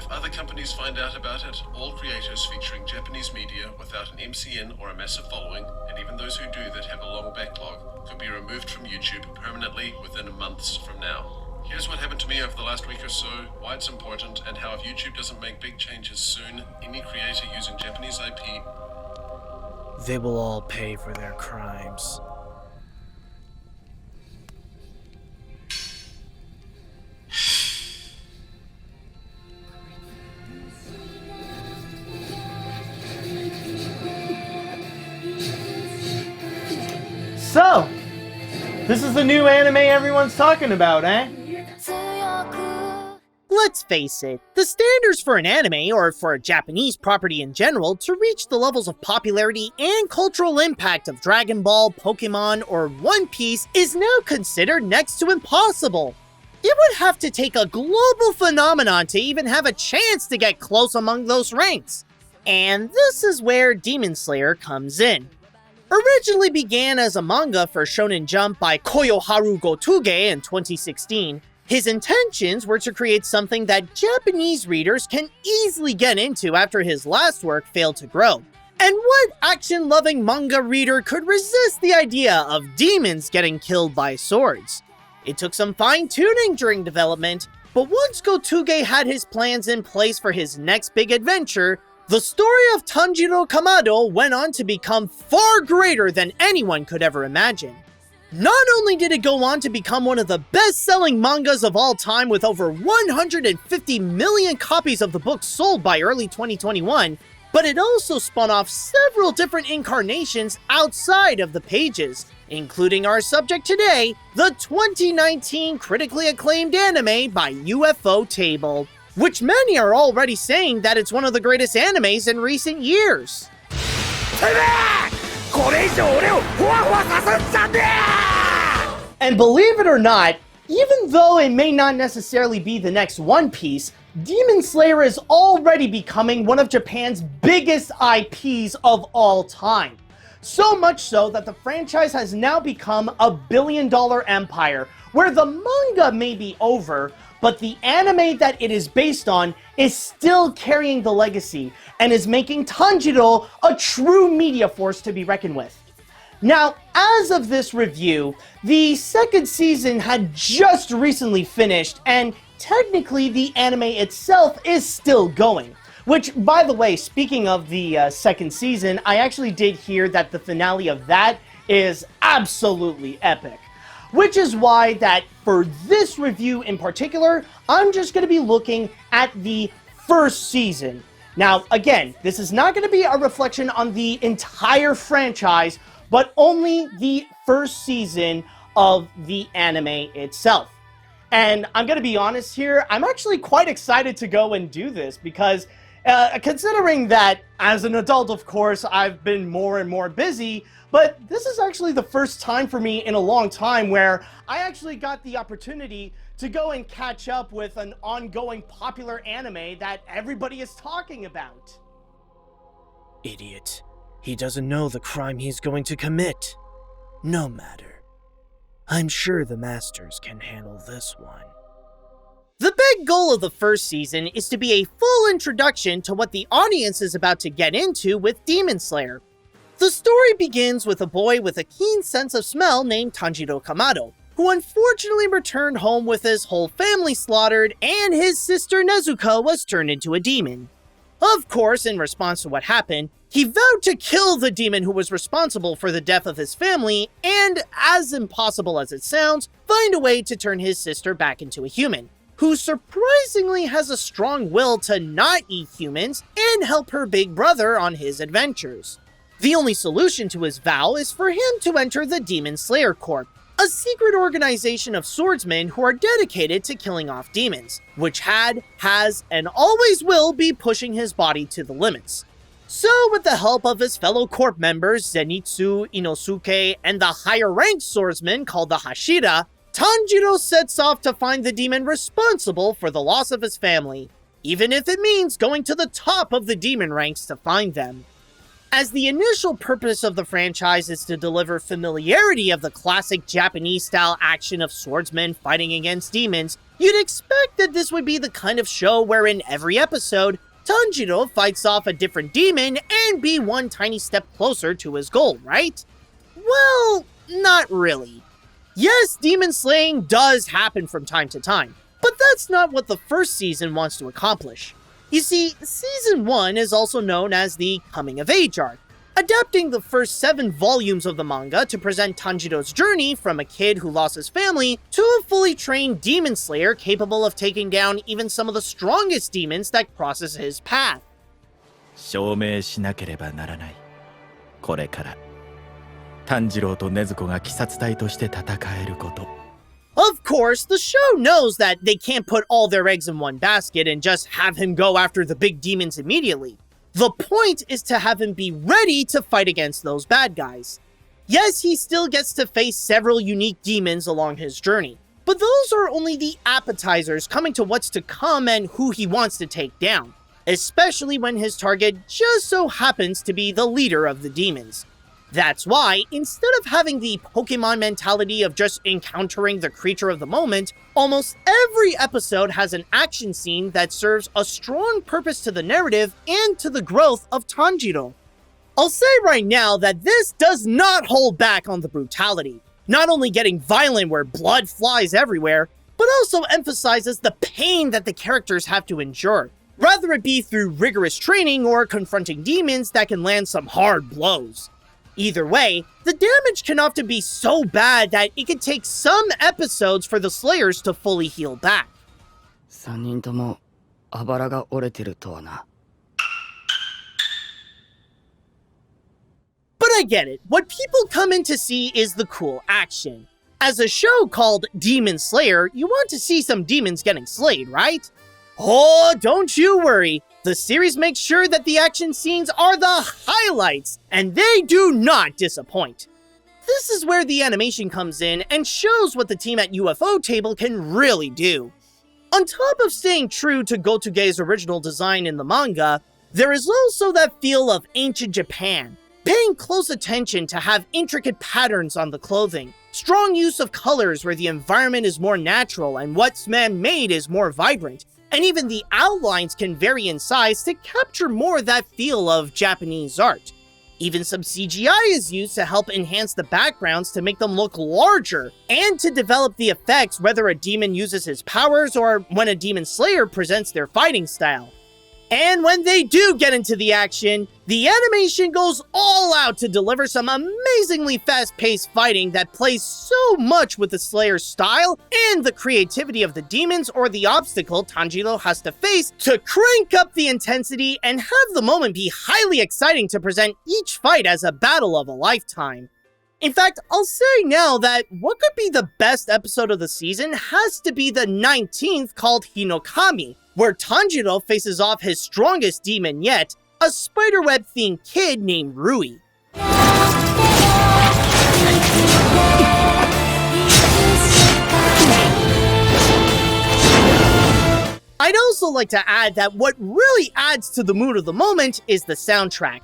If other companies find out about it, all creators featuring Japanese media without an MCN or a massive following, and even those who do that have a long backlog, could be removed from YouTube permanently within months from now. Here's what happened to me over the last week or so, why it's important, and how if YouTube doesn't make big changes soon, any creator using Japanese IP... They will all pay for their crimes. So, this is the new anime everyone's talking about, eh? Let's face it, the standards for an anime, or for a Japanese property in general, to reach the levels of popularity and cultural impact of Dragon Ball, Pokemon, or One Piece is now considered next to impossible. It would have to take a global phenomenon to even have a chance to get close among those ranks. And this is where Demon Slayer comes in. Originally began as a manga for Shonen Jump by Koyoharu Gotuge in 2016, his intentions were to create something that Japanese readers can easily get into after his last work failed to grow. And what action-loving manga reader could resist the idea of demons getting killed by swords? It took some fine-tuning during development, but once Gotuge had his plans in place for his next big adventure, the story of Tanjiro Kamado went on to become far greater than anyone could ever imagine. Not only did it go on to become one of the best-selling mangas of all time with over 150 million copies of the book sold by early 2021, but it also spun off several different incarnations outside of the pages, including our subject today, the 2019 critically acclaimed anime by UFO Table, which many are already saying that it's one of the greatest animes in recent years. And believe it or not, even though it may not necessarily be the next One Piece, Demon Slayer is already becoming one of Japan's biggest IPs of all time. So much so that the franchise has now become a billion-dollar empire, where the manga may be over, but the anime that it is based on is still carrying the legacy and is making Tanjiro a true media force to be reckoned with. Now, as of this review, the second season had just recently finished, and technically the anime itself is still going. Which, by the way, speaking of the second season, I actually did hear that the finale of that is absolutely epic. Which is why that for this review in particular, I'm just going to be looking at the first season. Now, again, this is not going to be a reflection on the entire franchise, but only the first season of the anime itself. And I'm going to be honest here, I'm actually quite excited to go and do this because considering that as an adult, of course, I've been more and more busy, but this is actually the first time for me in a long time where I actually got the opportunity to go and catch up with an ongoing popular anime that everybody is talking about. Idiot. He doesn't know the crime he's going to commit. No matter. I'm sure the masters can handle this one. The big goal of the first season is to be a full introduction to what the audience is about to get into with Demon Slayer. The story begins with a boy with a keen sense of smell named Tanjiro Kamado, who unfortunately returned home with his whole family slaughtered and his sister Nezuka was turned into a demon. Of course, in response to what happened, he vowed to kill the demon who was responsible for the death of his family and, as impossible as it sounds, find a way to turn his sister back into a human, who surprisingly has a strong will to not eat humans and help her big brother on his adventures. The only solution to his vow is for him to enter the Demon Slayer Corps, a secret organization of swordsmen who are dedicated to killing off demons, which has, and always will be pushing his body to the limits. So with the help of his fellow corp members Zenitsu, Inosuke, and the higher-ranked swordsman called the Hashira, Tanjiro sets off to find the demon responsible for the loss of his family, even if it means going to the top of the demon ranks to find them. As the initial purpose of the franchise is to deliver familiarity of the classic Japanese-style action of swordsmen fighting against demons, You'd expect that this would be the kind of show where in every episode, Tanjiro fights off a different demon and be one tiny step closer to his goal, right? Well, not really. Yes, demon slaying does happen from time to time, but that's not what the first season wants to accomplish. You see, Season 1 is also known as the Coming of Age arc, adapting the first 7 volumes of the manga to present Tanjiro's journey from a kid who lost his family to a fully trained demon slayer capable of taking down even some of the strongest demons that crosses his path. 証明しなければならない。これから、炭治郎と禰豆子が鬼殺隊として戦えること。Of course, the show knows that they can't put all their eggs in one basket and just have him go after the big demons immediately. The point is to have him be ready to fight against those bad guys. Yes, he still gets to face several unique demons along his journey, but those are only the appetizers coming to what's to come and who he wants to take down, especially when his target just so happens to be the leader of the demons. That's why, instead of having the Pokemon mentality of just encountering the creature of the moment, almost every episode has an action scene that serves a strong purpose to the narrative and to the growth of Tanjiro. I'll say right now that this does not hold back on the brutality, not only getting violent where blood flies everywhere, but also emphasizes the pain that the characters have to endure, whether it be through rigorous training or confronting demons that can land some hard blows. Either way, the damage can often be so bad that it can take some episodes for the Slayers to fully heal back. 3人ともあばらが折れてるとはな。 But I get it. What people come in to see is the cool action. As a show called Demon Slayer, you want to see some demons getting slayed, right? Oh, don't you worry. The series makes sure that the action scenes are the highlights, and they do not disappoint. This is where the animation comes in and shows what the team at UFO Table can really do. On top of staying true to Gotugei's original design in the manga, there is also that feel of ancient Japan, paying close attention to have intricate patterns on the clothing, strong use of colors where the environment is more natural and what's man-made is more vibrant, and even the outlines can vary in size to capture more of that feel of Japanese art. Even some CGI is used to help enhance the backgrounds to make them look larger, and to develop the effects whether a demon uses his powers or when a demon slayer presents their fighting style. And when they do get into the action, the animation goes all out to deliver some amazingly fast-paced fighting that plays so much with the Slayer's style and the creativity of the demons or the obstacle Tanjiro has to face to crank up the intensity and have the moment be highly exciting to present each fight as a battle of a lifetime. In fact, I'll say now that what could be the best episode of the season has to be the 19th called Hinokami, where Tanjiro faces off his strongest demon yet, a spiderweb-themed kid named Rui. I'd also like to add that what really adds to the mood of the moment is the soundtrack.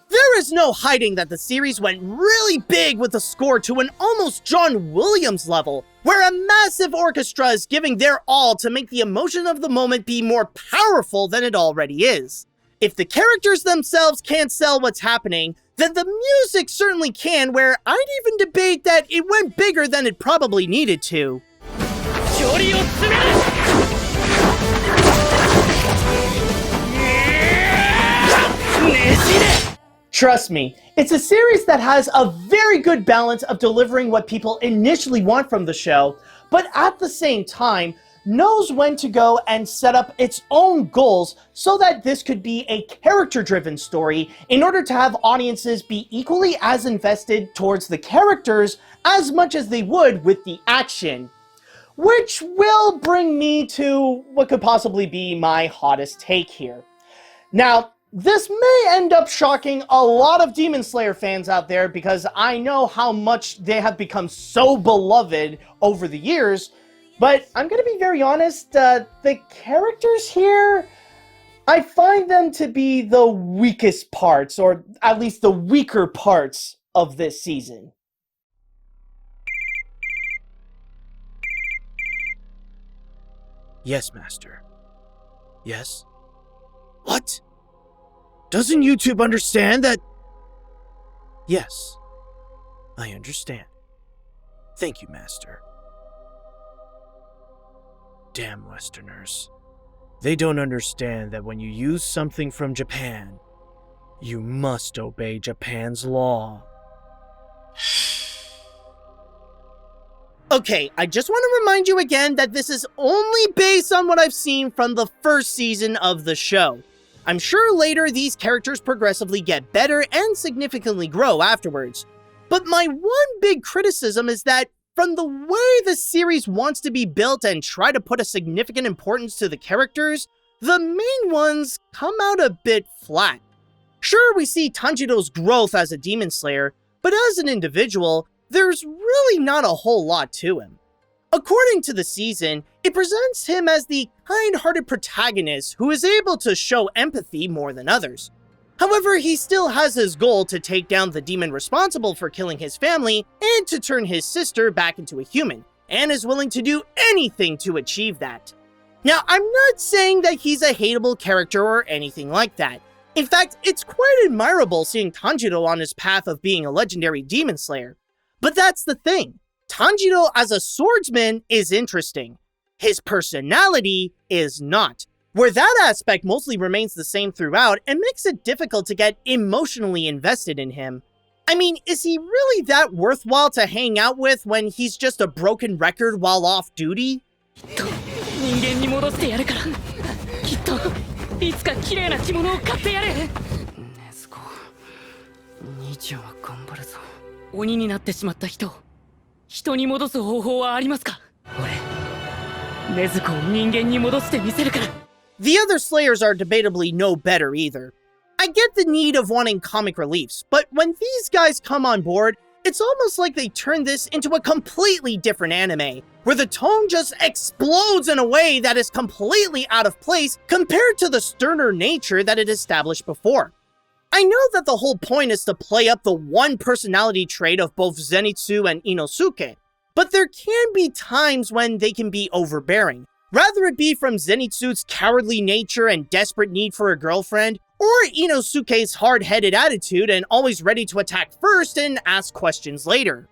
There is no hiding that the series went really big with the score to an almost John Williams level, where a massive orchestra is giving their all to make the emotion of the moment be more powerful than it already is. If the characters themselves can't sell what's happening, then the music certainly can, where I'd even debate that it went bigger than it probably needed to. Trust me, it's a series that has a very good balance of delivering what people initially want from the show, but at the same time, knows when to go and set up its own goals so that this could be a character-driven story in order to have audiences be equally as invested towards the characters as much as they would with the action. Which will bring me to what could possibly be my hottest take here. Now, this may end up shocking a lot of Demon Slayer fans out there because I know how much they have become so beloved over the years, but I'm gonna be very honest, the characters here, I find them to be the weakest parts, or at least the weaker parts of this season. Yes, Master. Yes? What? Doesn't YouTube understand that? Yes, I understand. Thank you, Master. Damn Westerners. They don't understand that when you use something from Japan, you must obey Japan's law. Okay, I just want to remind you again that this is only based on what I've seen from the first season of the show. I'm sure later these characters progressively get better and significantly grow afterwards. But my one big criticism is that from the way the series wants to be built and try to put a significant importance to the characters, the main ones come out a bit flat. Sure, we see Tanjiro's growth as a demon slayer, but as an individual, there's really not a whole lot to him. According to the season, it presents him as the kind-hearted protagonist who is able to show empathy more than others. However, he still has his goal to take down the demon responsible for killing his family and to turn his sister back into a human, and is willing to do anything to achieve that. Now, I'm not saying that he's a hateable character or anything like that. In fact, it's quite admirable seeing Tanjiro on his path of being a legendary demon slayer. But that's the thing. Tanjiro as a swordsman is interesting. His personality is not. Where that aspect mostly remains the same throughout and makes it difficult to get emotionally invested in him. I mean, is he really that worthwhile to hang out with when he's just a broken record while off duty? 人間に戻してやるから。きっといつか綺麗な着物を買ってやる。ねずこ、兄ちゃんは頑張るぞ。鬼になってしまった人、人に戻す方法はありますか？俺、ねずこを人間に戻してみせるから。The other Slayers are debatably no better either. I get the need of wanting comic reliefs, but when these guys come on board, it's almost like they turn this into a completely different anime, where the tone just explodes in a way that is completely out of place compared to the sterner nature that it established before. I know that the whole point is to play up the one personality trait of both Zenitsu and Inosuke, but there can be times when they can be overbearing. Rather it be from Zenitsu's cowardly nature and desperate need for a girlfriend, or Inosuke's hard-headed attitude and always ready to attack first and ask questions later.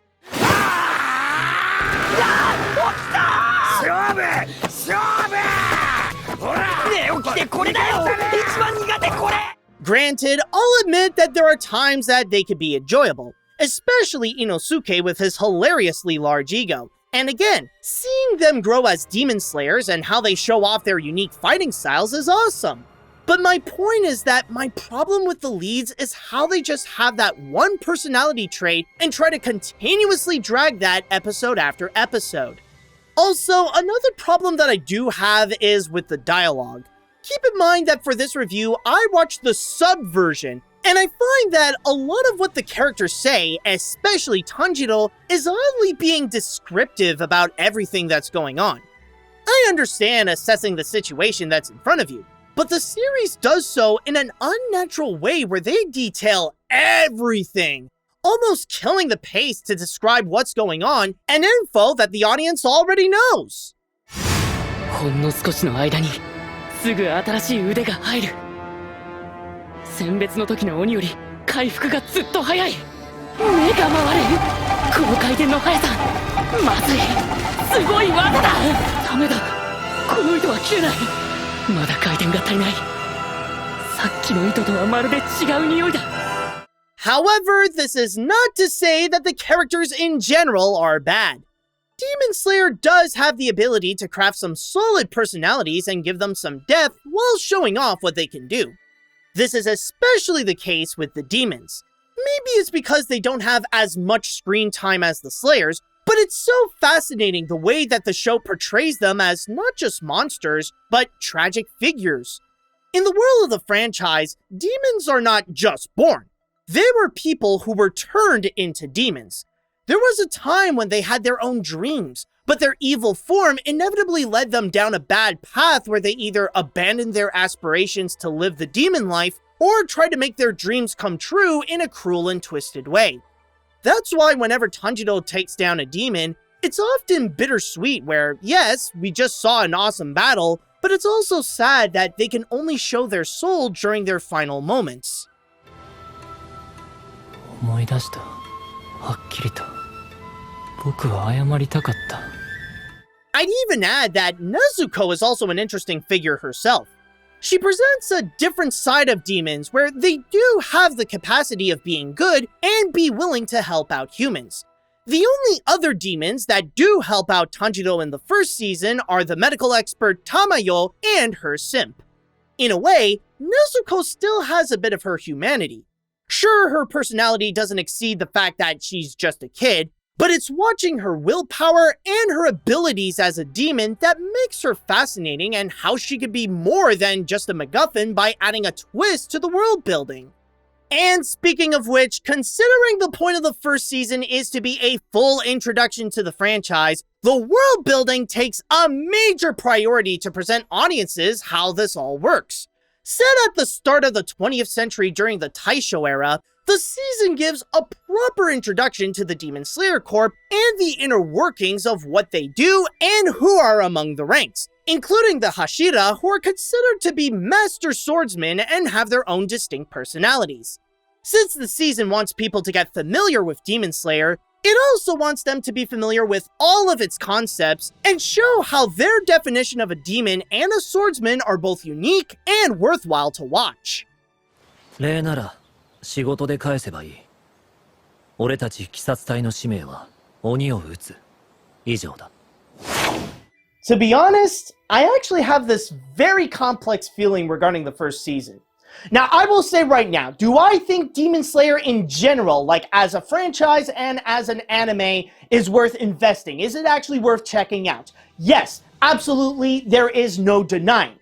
Granted, I'll admit that there are times that they could be enjoyable, especially Inosuke with his hilariously large ego. And again, seeing them grow as demon slayers and how they show off their unique fighting styles is awesome. But my point is that my problem with the leads is how they just have that one personality trait and try to continuously drag that episode after episode. Also, another problem that I do have is with the dialogue. Keep in mind that for this review, I watched the sub version, and I find that a lot of what the characters say, especially Tanjiro, is oddly being descriptive about everything that's going on. I understand assessing the situation that's in front of you, but the series does so in an unnatural way where they detail everything, almost killing the pace to describe what's going on, and info that the audience already knows. ほんの少しの間にすぐ新しい腕が入る。選別の時の鬼より回復がずっと早い。目が回る。この回転の速さ、まずい。すごい技だ。ダメだ。この糸は切れない。まだ回転が足りない。さっきの糸とはまるで違う匂いだ。However, this is not to say that the characters in general are bad. Demon Slayer does have the ability to craft some solid personalities and give them some depth while showing off what they can do. This is especially the case with the demons. Maybe it's because they don't have as much screen time as the Slayers, but it's so fascinating the way that the show portrays them as not just monsters, but tragic figures. In the world of the franchise, demons are not just born. They were people who were turned into demons. There was a time when they had their own dreams, but their evil form inevitably led them down a bad path where they either abandoned their aspirations to live the demon life or tried to make their dreams come true in a cruel and twisted way. That's why whenever Tanjiro takes down a demon, It's often bittersweet where, yes, we just saw an awesome battle, but it's also sad that they can only show their soul during their final moments. 思い出した。はっきりと。僕は謝りたかった。I'd even add that Nezuko is also an interesting figure herself. She presents a different side of demons where they do have the capacity of being good and be willing to help out humans. The only other demons that do help out Tanjiro in the first season are the medical expert Tamayo and her simp. In a way, Nezuko still has a bit of her humanity. Sure, her personality doesn't exceed the fact that she's just a kid, but it's watching her willpower and her abilities as a demon that makes her fascinating and how she could be more than just a MacGuffin by adding a twist to the world building. And speaking of which, considering the point of the first season is to be a full introduction to the franchise, the world building takes a major priority to present audiences how this all works. Set at the start of the 20th century during the Taisho era, the season gives a proper introduction to the Demon Slayer Corps and the inner workings of what they do and who are among the ranks, including the Hashira, who are considered to be master swordsmen and have their own distinct personalities. Since the season wants people to get familiar with Demon Slayer, it also wants them to be familiar with all of its concepts and show how their definition of a demon and a swordsman are both unique and worthwhile to watch. 礼なら仕事で返せばいい。俺たち鬼殺隊の使命は鬼を撃つ。以上だ。To be honest, I actually have this very complex feeling regarding the first season. Now, I will say right now, do I think Demon Slayer in general, like as a franchise and as an anime, is worth investing? Is it actually worth checking out? Yes, absolutely, there is no denying.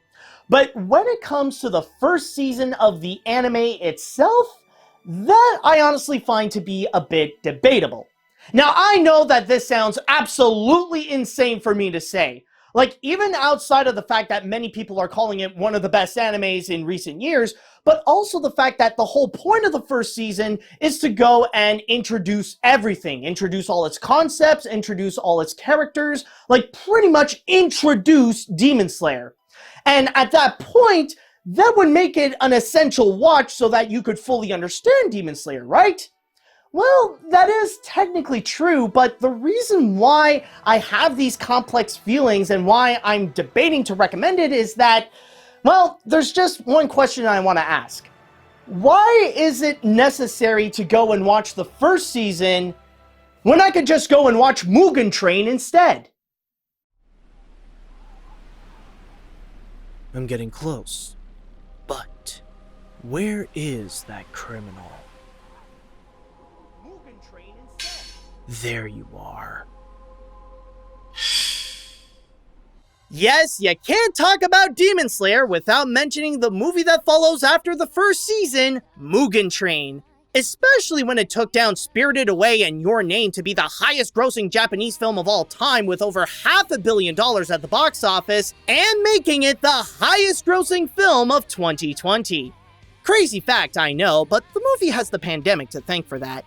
But when it comes to the first season of the anime itself, that I honestly find to be a bit debatable. Now, I know that this sounds absolutely insane for me to say. Like, even outside of the fact that many people are calling it one of the best animes in recent years, but also the fact that the whole point of the first season is to go and introduce everything. Introduce all its concepts, introduce all its characters, like pretty much introduce Demon Slayer. And at that point, that would make it an essential watch so that you could fully understand Demon Slayer, right? Well, that is technically true, but the reason why I have these complex feelings and why I'm debating to recommend it is that, well, there's just one question I want to ask. Why is it necessary to go and watch the first season when I could just go and watch Mugen Train instead? I'm getting close. But where is that criminal? There you are. Yes, you can't talk about Demon Slayer without mentioning the movie that follows after the first season, Mugen Train. Especially when it took down Spirited Away and Your Name to be the highest grossing Japanese film of all time with over $500 million at the box office and making it the highest grossing film of 2020. Crazy fact, I know, but the movie has the pandemic to thank for that.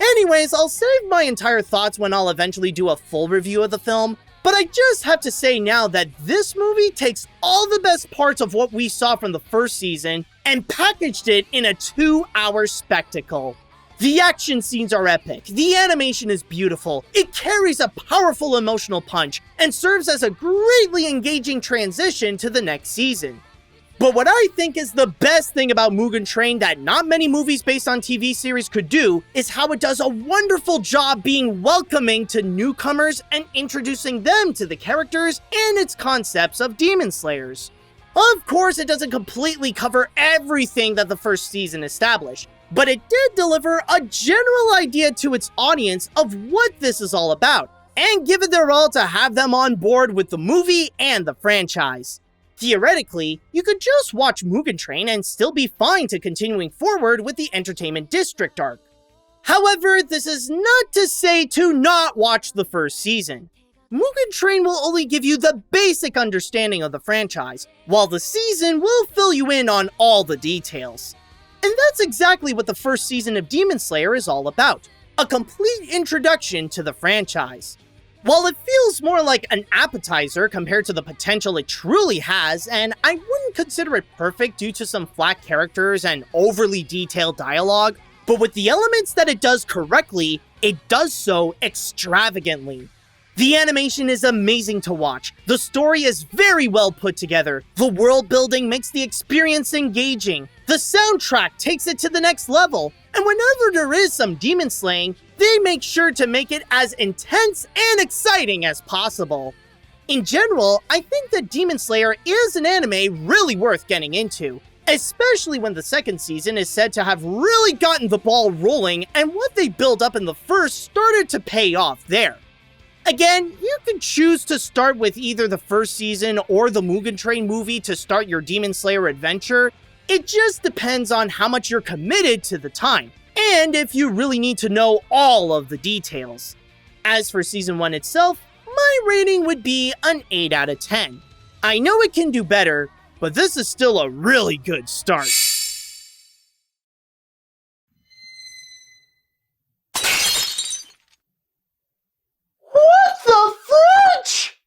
Anyways, I'll save my entire thoughts when I'll eventually do a full review of the film, but I just have to say now that this movie takes all the best parts of what we saw from the first season and packaged it in a 2-hour spectacle. The action scenes are epic, the animation is beautiful, it carries a powerful emotional punch, and serves as a greatly engaging transition to the next season. But what I think is the best thing about Mugen Train that not many movies based on TV series could do is how it does a wonderful job being welcoming to newcomers and introducing them to the characters and its concepts of Demon Slayers. Of course, it doesn't completely cover everything that the first season established, but it did deliver a general idea to its audience of what this is all about, and give it their all to have them on board with the movie and the franchise. Theoretically, you could just watch Mugen Train and still be fine to continuing forward with the Entertainment District arc. However, this is not to say to not watch the first season. Mugen Train will only give you the basic understanding of the franchise, while the season will fill you in on all the details. And that's exactly what the first season of Demon Slayer is all about, a complete introduction to the franchise. While it feels more like an appetizer compared to the potential it truly has, and I wouldn't consider it perfect due to some flat characters and overly detailed dialogue, but with the elements that it does correctly, it does so extravagantly. The animation is amazing to watch, the story is very well put together, the world building makes the experience engaging, the soundtrack takes it to the next level, and whenever there is some demon slaying, they make sure to make it as intense and exciting as possible. In general, I think that Demon Slayer is an anime really worth getting into, especially when the second season is said to have really gotten the ball rolling and what they built up in the first started to pay off there. Again, you can choose to start with either the first season or the Mugen Train movie to start your Demon Slayer adventure. It just depends on how much you're committed to the time, and if you really need to know all of the details. As for season 1 itself, my rating would be an 8 out of 10. I know it can do better, but this is still a really good start. What the fridge?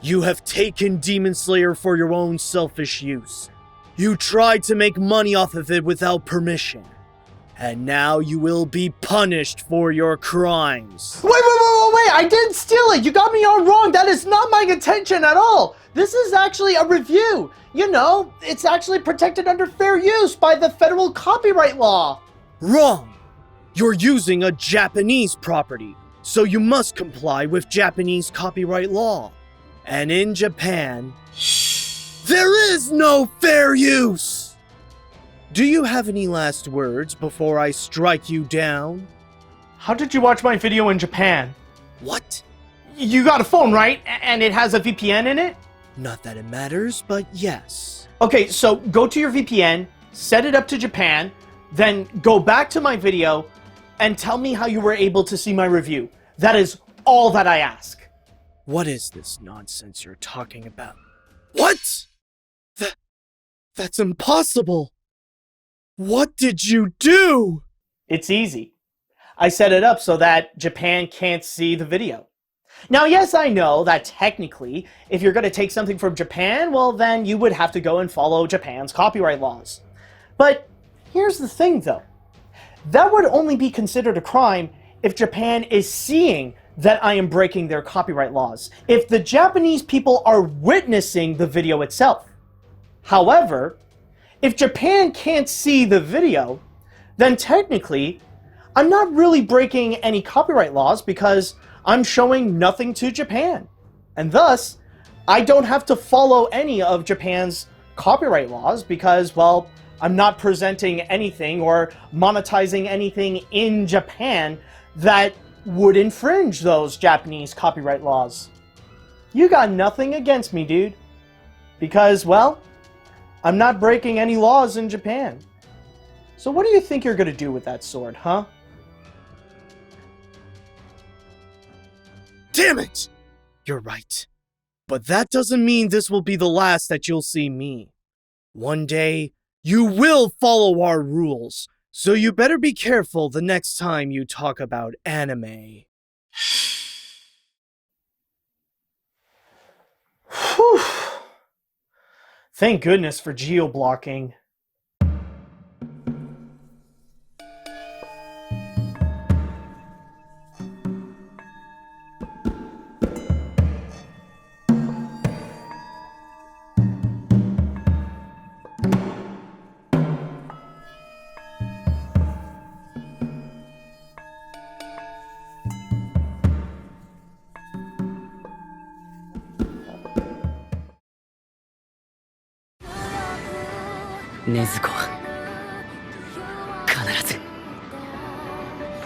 You have taken Demon Slayer for your own selfish use. You tried to make money off of it without permission. And now you will be punished for your crimes. Wait, I didn't steal it! You got me all wrong! That is not my intention at all! This is actually a review! You know, it's actually protected under fair use by the federal copyright law! Wrong! You're using a Japanese property, so you must comply with Japanese copyright law. And in Japan, there is no fair use! Do you have any last words before I strike you down? How did you watch my video in Japan? What? You got a phone, right? And it has a VPN in it? Not that it matters, but yes. Okay, so go to your VPN, set it up to Japan, then go back to my video, and tell me how you were able to see my review. That is all that I ask. What is this nonsense you're talking about? What? That's impossible! What did you do? It's easy. I set it up so that Japan can't see the video. Now, yes, I know that technically, if you're going to take something from Japan, well, then you would have to go and follow Japan's copyright laws. But here's the thing, though. That would only be considered a crime if Japan is seeing that I am breaking their copyright laws, if the Japanese people are witnessing the video itself. However, if Japan can't see the video, then technically, I'm not really breaking any copyright laws because I'm showing nothing to Japan. And thus, I don't have to follow any of Japan's copyright laws because, well, I'm not presenting anything or monetizing anything in Japan that would infringe those Japanese copyright laws. You got nothing against me, dude. Because, well, I'm not breaking any laws in Japan. So what do you think you're gonna do with that sword, huh? Damn it! You're right. But that doesn't mean this will be the last that you'll see me. One day, you will follow our rules, so you better be careful the next time you talk about anime. Whew. Thank goodness for geo-blocking.禰豆子